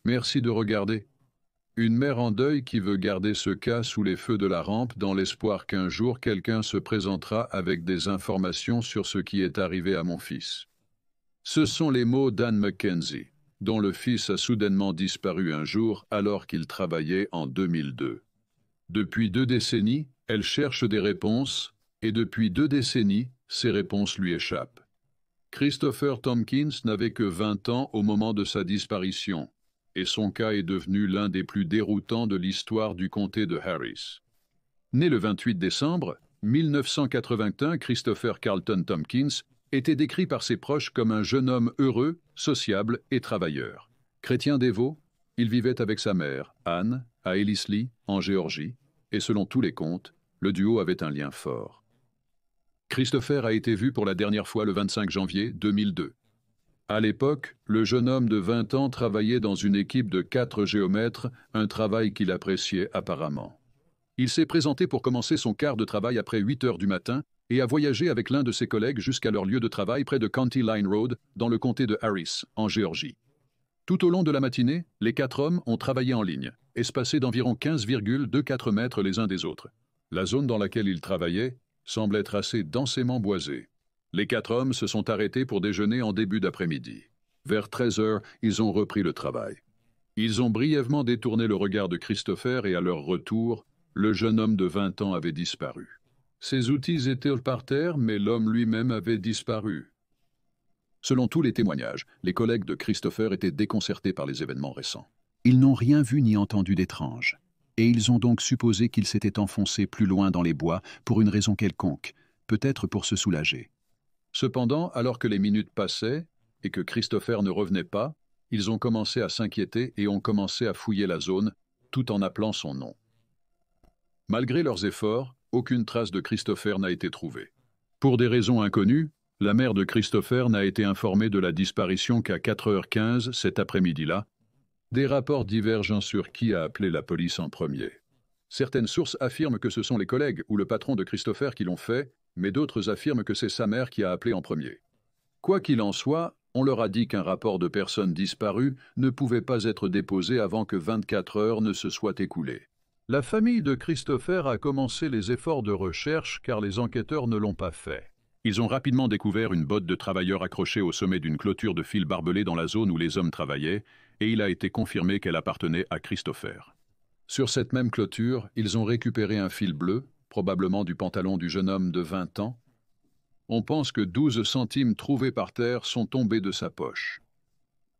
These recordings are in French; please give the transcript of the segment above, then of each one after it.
Merci de regarder. Une mère en deuil qui veut garder ce cas sous les feux de la rampe dans l'espoir qu'un jour quelqu'un se présentera avec des informations sur ce qui est arrivé à mon fils. Ce sont les mots d'Anne Mackenzie, dont le fils a soudainement disparu un jour alors qu'il travaillait en 2002. Depuis 2 décennies, elle cherche des réponses, et depuis 2 décennies, ces réponses lui échappent. Christopher Tompkins n'avait que 20 ans au moment de sa disparition, et son cas est devenu l'un des plus déroutants de l'histoire du comté de Harris. Né le 28 décembre 1981, Christopher Carlton Tompkins était décrit par ses proches comme un jeune homme heureux, sociable et travailleur. Chrétien dévot, il vivait avec sa mère, Anne, à Ellislee, en Géorgie, et selon tous les contes, le duo avait un lien fort. Christopher a été vu pour la dernière fois le 25 janvier 2002. À l'époque, le jeune homme de 20 ans travaillait dans une équipe de 4 géomètres, un travail qu'il appréciait apparemment. Il s'est présenté pour commencer son quart de travail après 8 heures du matin et a voyagé avec l'un de ses collègues jusqu'à leur lieu de travail près de County Line Road, dans le comté de Harris, en Géorgie. Tout au long de la matinée, les 4 hommes ont travaillé en ligne, espacés d'environ 15,24 mètres les uns des autres. La zone dans laquelle ils travaillaient semble être assez densément boisée. Les 4 hommes se sont arrêtés pour déjeuner en début d'après-midi. Vers 13 heures, ils ont repris le travail. Ils ont brièvement détourné le regard de Christopher et à leur retour, le jeune homme de 20 ans avait disparu. Ses outils étaient par terre, mais l'homme lui-même avait disparu. Selon tous les témoignages, les collègues de Christopher étaient déconcertés par les événements récents. Ils n'ont rien vu ni entendu d'étrange, et ils ont donc supposé qu'il s'était enfoncé plus loin dans les bois pour une raison quelconque, peut-être pour se soulager. Cependant, alors que les minutes passaient et que Christopher ne revenait pas, ils ont commencé à s'inquiéter et ont commencé à fouiller la zone, tout en appelant son nom. Malgré leurs efforts, aucune trace de Christopher n'a été trouvée. Pour des raisons inconnues, la mère de Christopher n'a été informée de la disparition qu'à 4h15 cet après-midi-là. Des rapports divergent sur qui a appelé la police en premier. Certaines sources affirment que ce sont les collègues ou le patron de Christopher qui l'ont fait, mais d'autres affirment que c'est sa mère qui a appelé en premier. Quoi qu'il en soit, on leur a dit qu'un rapport de personnes disparues ne pouvait pas être déposé avant que 24 heures ne se soient écoulées. La famille de Christopher a commencé les efforts de recherche car les enquêteurs ne l'ont pas fait. Ils ont rapidement découvert une botte de travailleurs accrochée au sommet d'une clôture de fil barbelé dans la zone où les hommes travaillaient, et il a été confirmé qu'elle appartenait à Christopher. Sur cette même clôture, ils ont récupéré un fil bleu, probablement du pantalon du jeune homme de 20 ans. On pense que 12 centimes trouvés par terre sont tombés de sa poche.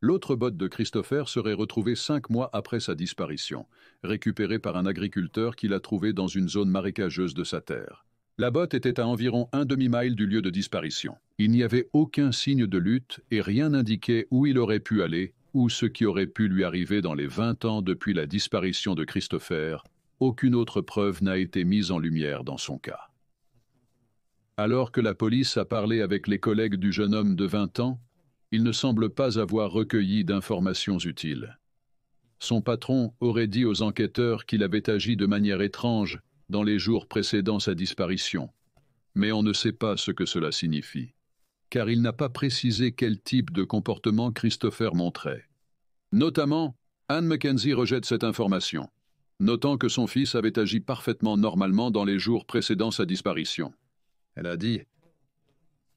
L'autre botte de Christopher serait retrouvée 5 mois après sa disparition, récupérée par un agriculteur qui l'a trouvée dans une zone marécageuse de sa terre. La botte était à environ un demi-mile du lieu de disparition. Il n'y avait aucun signe de lutte et rien n'indiquait où il aurait pu aller ou ce qui aurait pu lui arriver dans les 20 ans depuis la disparition de Christopher. Aucune autre preuve n'a été mise en lumière dans son cas. Alors que la police a parlé avec les collègues du jeune homme de 20 ans, il ne semble pas avoir recueilli d'informations utiles. Son patron aurait dit aux enquêteurs qu'il avait agi de manière étrange dans les jours précédant sa disparition, mais on ne sait pas ce que cela signifie, car il n'a pas précisé quel type de comportement Christopher montrait. Notamment, Anne Mackenzie rejette cette information, notant que son fils avait agi parfaitement normalement dans les jours précédant sa disparition. Elle a dit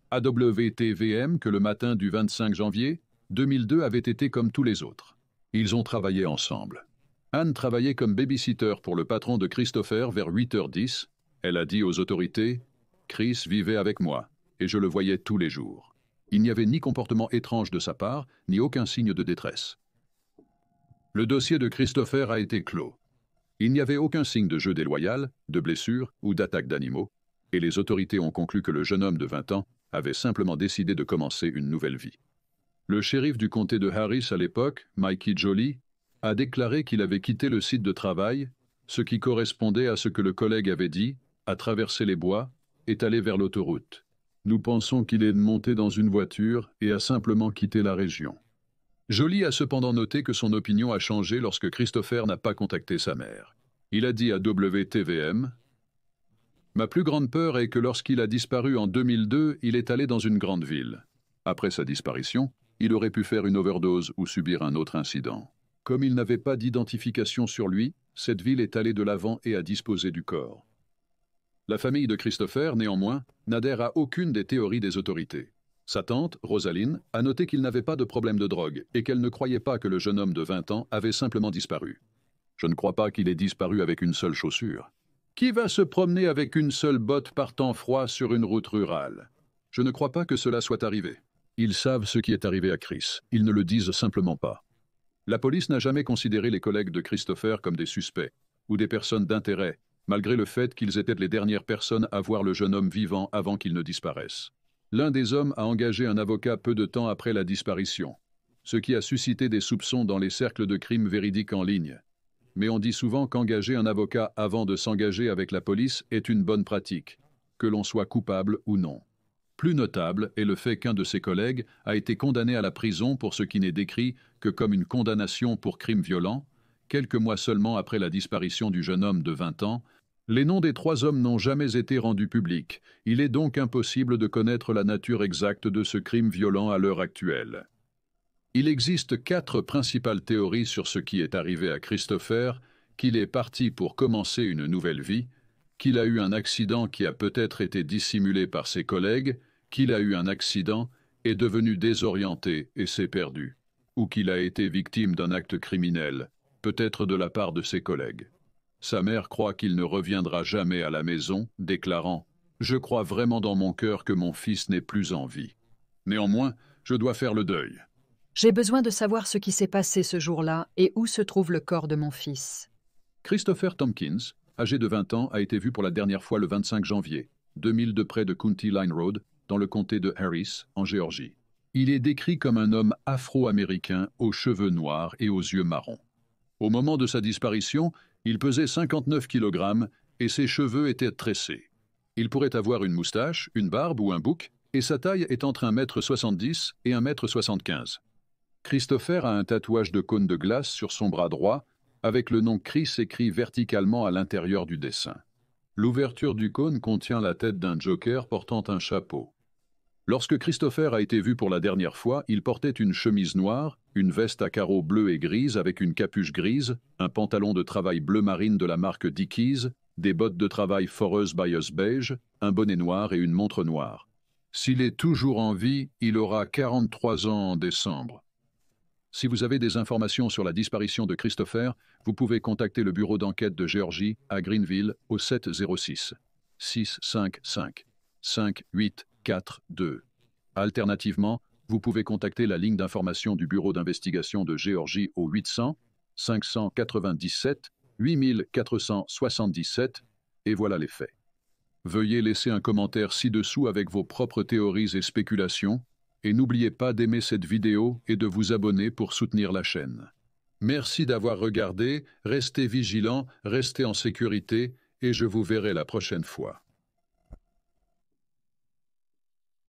à WTVM que le matin du 25 janvier 2002 avait été comme tous les autres. Ils ont travaillé ensemble. Anne travaillait comme babysitter pour le patron de Christopher vers 8h10. Elle a dit aux autorités « Chris vivait avec moi, et je le voyais tous les jours. Il n'y avait ni comportement étrange de sa part, ni aucun signe de détresse. » Le dossier de Christopher a été clos. Il n'y avait aucun signe de jeu déloyal, de blessure ou d'attaque d'animaux, et les autorités ont conclu que le jeune homme de 20 ans avait simplement décidé de commencer une nouvelle vie. Le shérif du comté de Harris à l'époque, Mikey Jolie, a déclaré qu'il avait quitté le site de travail, ce qui correspondait à ce que le collègue avait dit, a traversé les bois, est allé vers l'autoroute. Nous pensons qu'il est monté dans une voiture et a simplement quitté la région. Jolie a cependant noté que son opinion a changé lorsque Christopher n'a pas contacté sa mère. Il a dit à WTVM « Ma plus grande peur est que lorsqu'il a disparu en 2002, il est allé dans une grande ville. Après sa disparition, il aurait pu faire une overdose ou subir un autre incident. Comme il n'avait pas d'identification sur lui, cette ville est allée de l'avant et a disposé du corps. La famille de Christopher, néanmoins, n'adhère à aucune des théories des autorités. Sa tante, Rosaline, a noté qu'il n'avait pas de problème de drogue et qu'elle ne croyait pas que le jeune homme de 20 ans avait simplement disparu. Je ne crois pas qu'il ait disparu avec une seule chaussure. Qui va se promener avec une seule botte par temps froid sur une route rurale? Je ne crois pas que cela soit arrivé. Ils savent ce qui est arrivé à Chris. Ils ne le disent simplement pas. La police n'a jamais considéré les collègues de Christopher comme des suspects ou des personnes d'intérêt, malgré le fait qu'ils étaient les dernières personnes à voir le jeune homme vivant avant qu'il ne disparaisse. L'un des hommes a engagé un avocat peu de temps après la disparition, ce qui a suscité des soupçons dans les cercles de crimes véridiques en ligne. Mais on dit souvent qu'engager un avocat avant de s'engager avec la police est une bonne pratique, que l'on soit coupable ou non. Plus notable est le fait qu'un de ses collègues a été condamné à la prison pour ce qui n'est décrit que comme une condamnation pour crime violent. Quelques mois seulement après la disparition du jeune homme de 20 ans, les noms des 3 hommes n'ont jamais été rendus publics. Il est donc impossible de connaître la nature exacte de ce crime violent à l'heure actuelle. Il existe 4 principales théories sur ce qui est arrivé à Christopher: qu'il est parti pour commencer une nouvelle vie, qu'il a eu un accident qui a peut-être été dissimulé par ses collègues, qu'il a eu un accident, est devenu désorienté et s'est perdu, ou qu'il a été victime d'un acte criminel, peut-être de la part de ses collègues. Sa mère croit qu'il ne reviendra jamais à la maison, déclarant « Je crois vraiment dans mon cœur que mon fils n'est plus en vie. Néanmoins, je dois faire le deuil. » J'ai besoin de savoir ce qui s'est passé ce jour-là et où se trouve le corps de mon fils. Christopher Tompkins, âgé de 20 ans, a été vu pour la dernière fois le 25 janvier, 2002 près de County Line Road, dans le comté de Harris, en Géorgie. Il est décrit comme un homme afro-américain aux cheveux noirs et aux yeux marrons. Au moment de sa disparition, il pesait 59 kg et ses cheveux étaient tressés. Il pourrait avoir une moustache, une barbe ou un bouc, et sa taille est entre 1,70 m et 1,75 m. Christopher a un tatouage de cône de glace sur son bras droit, avec le nom Chris écrit verticalement à l'intérieur du dessin. L'ouverture du cône contient la tête d'un joker portant un chapeau. Lorsque Christopher a été vu pour la dernière fois, il portait une chemise noire, une veste à carreaux bleus et grises avec une capuche grise, un pantalon de travail bleu marine de la marque Dickies, des bottes de travail Forest Bias beige, un bonnet noir et une montre noire. S'il est toujours en vie, il aura 43 ans en décembre. Si vous avez des informations sur la disparition de Christopher, vous pouvez contacter le bureau d'enquête de Géorgie à Greenville au 706 655 5842. Alternativement, vous pouvez contacter la ligne d'information du bureau d'investigation de Géorgie au 800 597 8477 et voilà les faits. Veuillez laisser un commentaire ci-dessous avec vos propres théories et spéculations. Et n'oubliez pas d'aimer cette vidéo et de vous abonner pour soutenir la chaîne. Merci d'avoir regardé, restez vigilants, restez en sécurité et je vous verrai la prochaine fois.